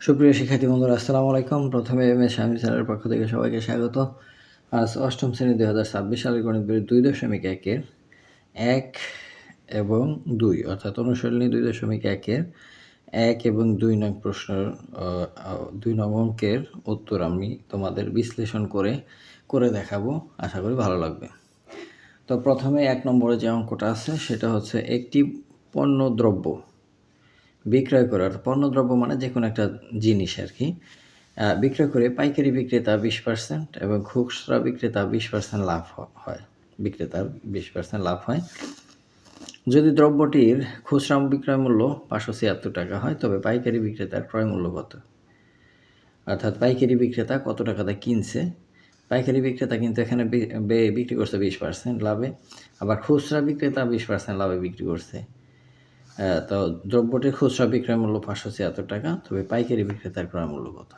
সুপ্রিয় শিক্ষার্থী বন্ধুরা, আসসালামু আলাইকুম। প্রথমে এমএস শামীম স্যারের পক্ষ থেকে সবাইকে স্বাগত। আজ অষ্টম শ্রেণী ২০২৬ সালের গণিত বইয়ের ২.১-এর ১ এবং ২ অর্থাৎ অনুশীলনী ২.১-এর ১ এবং ২ নং প্রশ্নের ২ নং অঙ্কের উত্তর আমি তোমাদের বিশ্লেষণ করে দেখাবো। আশা করি ভালো লাগবে। তো প্রথমে ১ নম্বরে যে অঙ্কটা আছে সেটা হচ্ছে একটি পণ্যদ্রব্য বিক্রয় করার, পণ্যদ্রব্য মানে যে কোনো একটা জিনিস আর কি, বিক্রয় করে পাইকারি বিক্রেতা 20% এবং খুচরা বিক্রেতা 20% লাভ হয়। বিক্রেতার 20% লাভ হয়। যদি দ্রব্যটির খুচরা বিক্রয় মূল্য 576 টাকা হয়, তবে পাইকারি বিক্রেতার ক্রয় মূল্য কত? অর্থাৎ পাইকারি বিক্রেতা কত টাকাতে কিনছে, পাইকারি বিক্রেতা কিন্তু এখানে বিক্রি করছে 20% লাভে, আবার খুচরা বিক্রেতা 20% লাভে বিক্রি করছে। তো দ্রব্যটির খুচরা বিক্রয় মূল্য 576 টাকা, তবে পাইকারি বিক্রেতার ক্রয় মূল্য কত?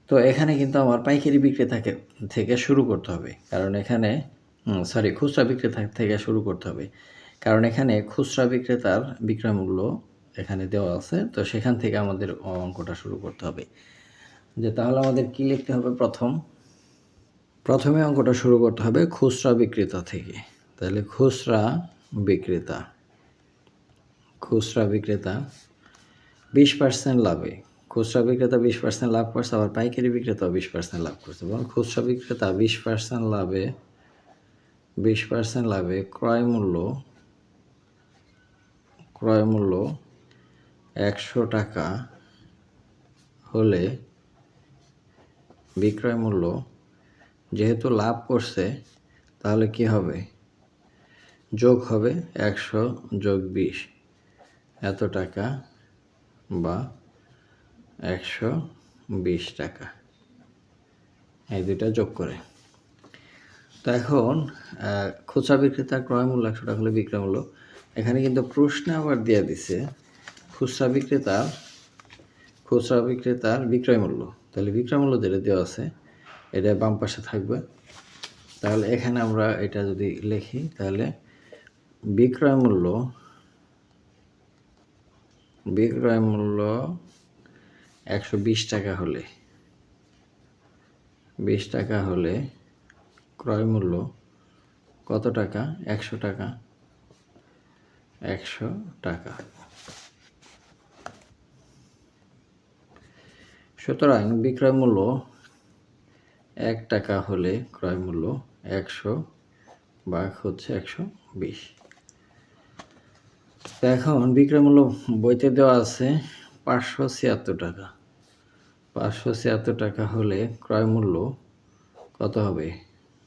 তো এখানে কিন্তু আমার পাইকারি বিক্রেতাকে থেকে শুরু করতে হবে, কারণ এখানে খুচরা বিক্রেতা থেকে শুরু করতে হবে, কারণ এখানে খুচরা বিক্রেতার বিক্রয় মূল্য এখানে দেওয়া আছে। তো সেখান থেকে আমাদের অঙ্কটা শুরু করতে হবে। যে তাহলে আমাদের কি লিখতে হবে? প্রথমে অঙ্কটা শুরু করতে হবে খুচরা বিক্রেতা থেকে। তাহলে খুচরা বিক্রেতা 20% লাভে, খুচরা বিক্রেতা 20% লাভ করছে, আবার পাইকারি বিক্রেতাও 20% লাভ করছে। এবং খুচরা বিক্রেতা 20% লাভে ক্রয় মূল্য 100 টাকা হলে বিক্রয় মূল্য, যেহেতু লাভ করছে তাহলে কি হবে? যোগ হবে 100 যোগ 20, এত টাকা বা 120 টাকা, এই দুইটা যোগ করে। তো এখন খুচরা বিক্রেতার ক্রয় মূল্য 100 টাকা হলে বিক্রয় মূল্য, এখানে কিন্তু প্রশ্নে আবার দিয়ে দিছে খুচরা বিক্রেতার বিক্রয় মূল্য। তাহলে বিক্রয় মূল্য যেটা দেওয়া আছে এটা বাম পাশে থাকবে। তাহলে এখানে আমরা এটা যদি লিখি, তাহলে বিক্রয় মূল্য 120 টাকা হলে, 20 টাকা হলে ক্রয় মূল্য কত টাকা? 100 টাকা। 100 টাকা। সুতরাং বিক্রয় মূল্য 1 টাকা হলে ক্রয় মূল্য 100 ভাগ হচ্ছে 120। এখন বিক্রয় মূল্য বইতে দেওয়া আছে 576 টাকা। 576 টাকা হলে ক্রয় মূল্য কত হবে?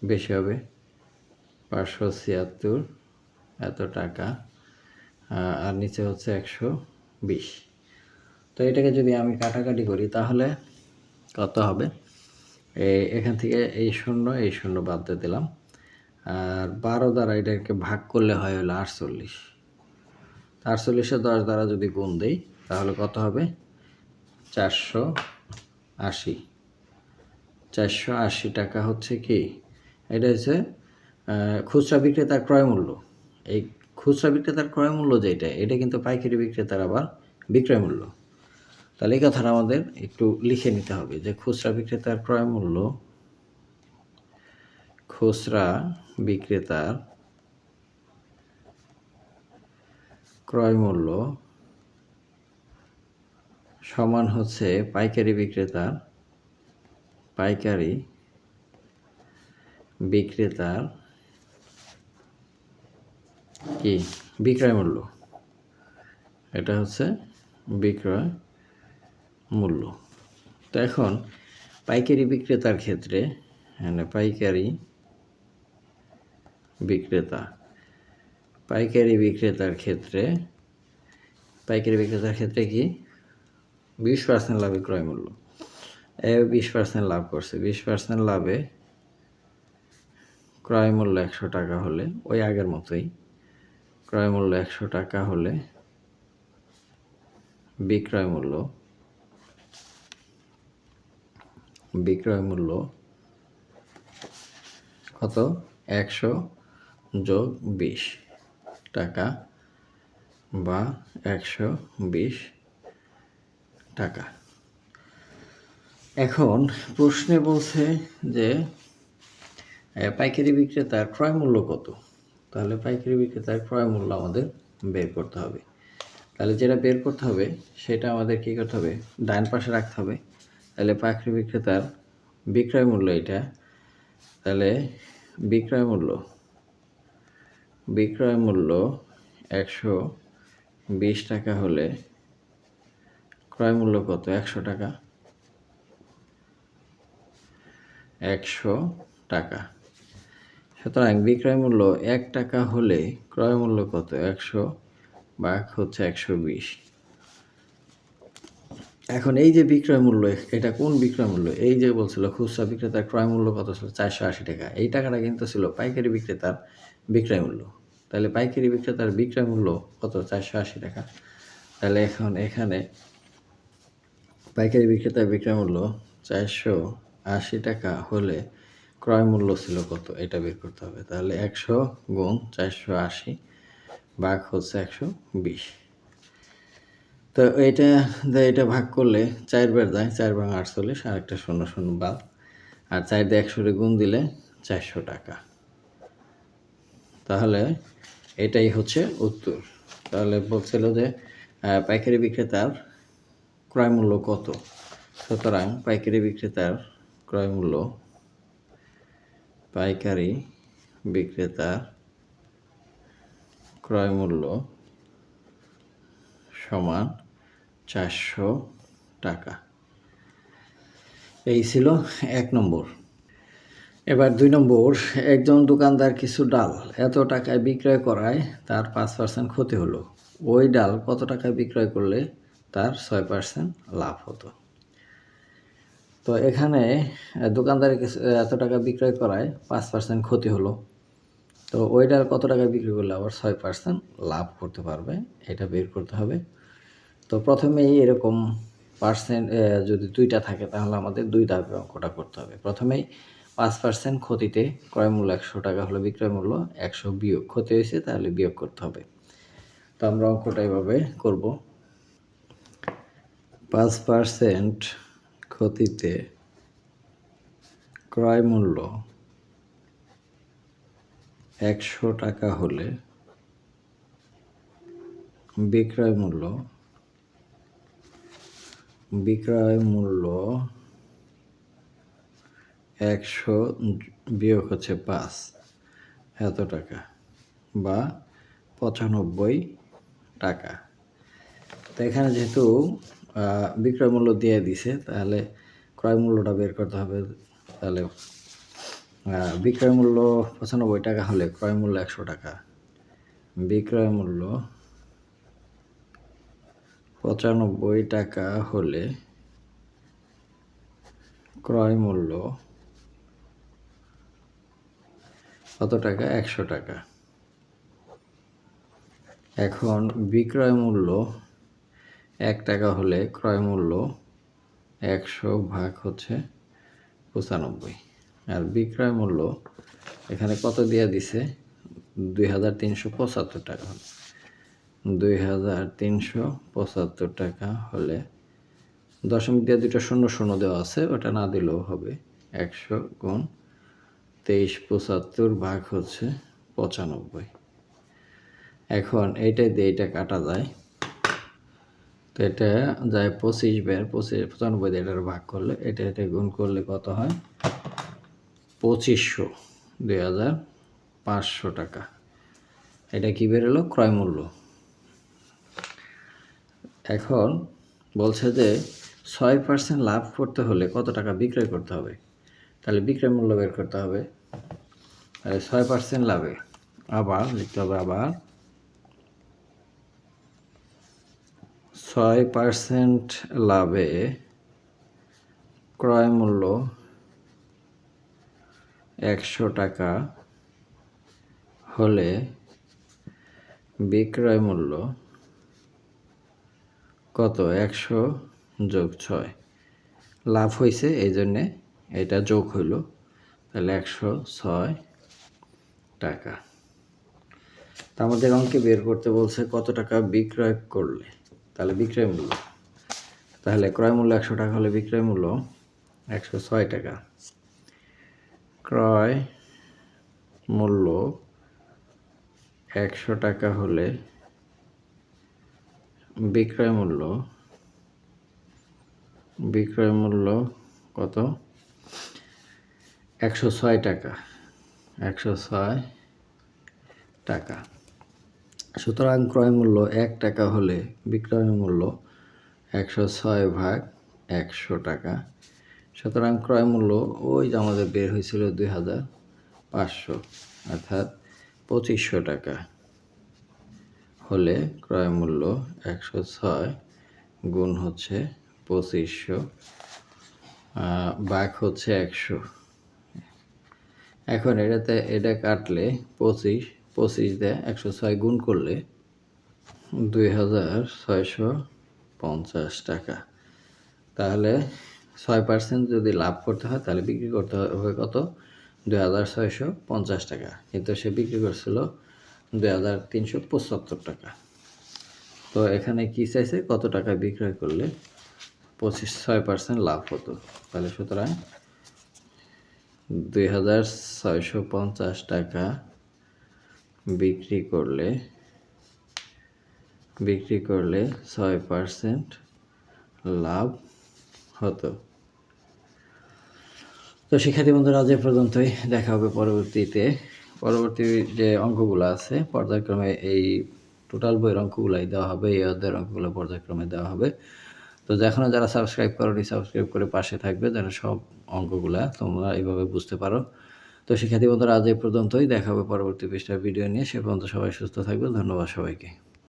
বেশি হবে। 576 এত টাকা, আর নিচে হচ্ছে 120। তো এটাকে যদি আমি কাটাকাটি করি তাহলে কত হবে? এখান থেকে এই শূন্য বাদ দিয়ে দিলাম, আর 12 দ্বারা এটাকে ভাগ করলে হয় হলো 48। 48-এ 10 দ্বারা যদি গুণ দেই তাহলে কত হবে? 480। 480 টাকা হচ্ছে কি? এটা হচ্ছে খুচরা বিক্রেতার ক্রয় মূল্য। এই খুচরা বিক্রেতার ক্রয় মূল্য যেটা, এটা কিন্তু পাইকারি বিক্রেতার আবার বিক্রয় মূল্য। তাহলে এই কথাটা আমাদের একটু লিখে নিতে হবে যে খুচরা বিক্রেতার ক্রয় মূল্য সমান হচ্ছে পাইকারি বিক্রেতার কি বিক্রয় মূল্য। এটা হচ্ছে বিক্রয় মূল্য। তো এখন পাইকারি বিক্রেতার ক্ষেত্রে পাইকারি বিক্রেতার ক্ষেত্রে কি 20% লাভে ক্রয় মূল্য, 20% লাভ করছে। 20% লাভে ক্রয় মূল্য 100 টাকা হলে, ওই আগের মতোই, ক্রয় মূল্য 100 টাকা হলে বিক্রয় মূল্য কত? 100 যোগ 20 টাকা বা 120 টাকা। এখন প্রশ্নে বলছে যে পাইকারি বিক্রেতার ক্রয় মূল্য কত। তাহলে পাইকারি বিক্রেতার ক্রয় মূল্য আমাদের বের করতে হবে। তাহলে যেটা বের করতে হবে সেটা আমাদের কী করতে হবে, ডান পাশে রাখতে হবে। তাহলে পাইকারি বিক্রেতার বিক্রয় মূল্য এটা, তাহলে বিক্রয় মূল্য 120 টাকা হলে ক্রয় মূল্য কত, 100 টাকা। 100 টাকা। সুতরাং বিক্রয় মূল্য 1 টাকা হলে ক্রয় মূল্য কত, 100 ভাগ হচ্ছে 120। এখন এই যে বিক্রয় মূল্য, এটা কোন বিক্রয় মূল্য, এই যে বলছিল খুচরা বিক্রেতার ক্রয় মূল্য কত ছিল, 480 টাকা। এই টাকাটা কিন্তু ছিল পাইকারি বিক্রেতার বিক্রয় মূল্য। তাহলে পাইকারি বিক্রেতার বিক্রয় মূল্য কত, 480 টাকা। তাহলে এখন এখানে পাইকারি বিক্রেতার বিক্রয় মূল্য 480 টাকা হলে ক্রয় মূল্য ছিল কত, এটা বের করতে হবে। তাহলে 100 গুণ 480 ভাগ হচ্ছে 120। তো এটা ভাগ করলে 4 বার যায়, 4 ভাগ 48, আর একটা 0 0 বাদ, আর 4 দিয়ে 100 গুণ দিলে 400 টাকা। তাহলে এটাই হচ্ছে উত্তর। তাহলে বলছিল যে পাইকারি বিক্রেতার ক্রয় মূল্য কত। সুতরাং পাইকারি বিক্রেতার ক্রয় মূল্য সমান 400 টাকা। এই ছিল 1 নম্বর। এবার 2 নম্বর, একজন দোকানদার কিছু ডাল এত টাকায় বিক্রয় করায় তার 5% ক্ষতি হলো। ওই ডাল কত টাকায় বিক্রয় করলে তার 6% লাভ হতো। তো এখানে দোকানদার এত টাকা বিক্রয় করায় 5% ক্ষতি হলো। তো ওই ডাল কত টাকায় বিক্রি করলে আবার 6% লাভ করতে পারবে, এটা বের করতে হবে। তো প্রথমেই এরকম পার্সেন্ট যদি 2টা থাকে তাহলে আমাদের 2 ধাপে অঙ্কটা করতে হবে। প্রথমেই 5% ক্ষতিতে ক্রয় মূল্য 100 টাকা হলো, বিক্রয় মূল্য 100 বিয়োগ, ক্ষতি হয়েছে তাহলে বিয়োগ করতে হবে। তো আমরা অঙ্কটা এভাবে করব। 5% ক্ষতিতে ক্রয় মূল্য 100 টাকা হলে বিক্রয় মূল্য 100 বিয়োগ হচ্ছে 5, এত টাকা বা 95 টাকা। তো এখানে যেহেতু বিক্রয় মূল্য দিয়ে দিছে তাহলে ক্রয় মূল্যটা বের করতে হবে। তাহলে বিক্রয় মূল্য 95 টাকা হলে ক্রয় মূল্য 100 টাকা। বিক্রয় মূল্য 95 টাকা হলে ক্রয় মূল্য কত টাকা, 100 টাকা। এখন বিক্রয় মূল্য 1 টাকা হলে ক্রয় মূল্য 100 ভাগ হচ্ছে 95, আর বিক্রয় মূল্য এখানে কত দিয়ে দিছে, 2375 টাকা হলে 2375 টাকা হলে দশমিক দিয়ে 2টা 0 0 দেওয়া আছে, ওটা না দিলেও হবে। 100 গুণ 2375 ভাগ হচ্ছে 95। এখন এইটাই দিয়ে এটা কাটা যায়, তো এটা যায় 25 বার, 95 দিয়ে এটার ভাগ করলে এটা গুণ করলে কত হয়, 2500, 2500 টাকা। এটা কি বেরোলো, ক্রয় মূল্য। এখন বলছে যে 6% লাভ করতে হলে কত টাকা বিক্রয় করতে হবে। তাহলে বিক্রয় মূল্য বের করতে হবে। তাহলে 6% লাভে আবার লিখতে হবে, আবার 6% লাভে ক্রয় মূল্য 100 টাকা হলে বিক্রয় মূল্য কত, 100 যোগ 6, লাভ হয়েছে এই জন্যে এটা যোগ হইল, তাহলে 106 টাকা। তা আমাদের অঙ্কে বের করতে বলছে কত টাকা বিক্রয় করলে, তাহলে বিক্রয় মূল্য, তাহলে ক্রয় মূল্য 100 টাকা হলে বিক্রয় মূল্য 106 টাকা। ক্রয় মূল্য 100 টাকা হলে বিক্রয় মূল্য কত? 106 টাকা। 106 টাকা। সুতরাং ক্রয় মূল্য 1 টাকা হলে বিক্রয় মূল্য 106 ভাগ 100 টাকা। সুতরাং ক্রয় মূল্য ওই যে আমাদের বের হয়েছিল 2500 অর্থাৎ 2500 টাকা হলে ক্রয় মূল্য 106 গুণ হচ্ছে 2500 ভাগ হচ্ছে 100। এখন এটা কাটলে 25 দিয়ে 106 গুণ করলে 2650 টাকা। তাহলে 6% যদি লাভ করতে হয় তাহলে বিক্রি করতে হবে কত? 2650 টাকা। কিন্তু সে বিক্রি করছিল 2375 টাকা। তো এখানে কি চাইছে? কত টাকা বিক্রয় করলে 6% লাভ হতো। তাহলে সুতরাং 2650 টাকা বিক্রি করলে 6% লাভ হতো। তো শিক্ষার্থী বন্ধুরা আজ এ পর্যন্তই। দেখা হবে পরবর্তী যে অঙ্কগুলো আছে পর্যায়ক্রমে এই টোটাল বইয়ের অঙ্কগুলাই দেওয়া হবে, এই অধ্যায়ের অঙ্কগুলো পর্যায়ক্রমে দেওয়া হবে। তো এখনও যারা সাবস্ক্রাইব করোনি সাবস্ক্রাইব করে পাশে থাকবে যেন সব অঙ্কগুলা তোমরা এইভাবে বুঝতে পারো। তো শিক্ষার্থী বন্ধুরা আজ এই পর্যন্তই। দেখা হবে পরবর্তী পৃষ্ঠার ভিডিও নিয়ে। সে পর্যন্ত সবাই সুস্থ থাকবে। ধন্যবাদ সবাইকে।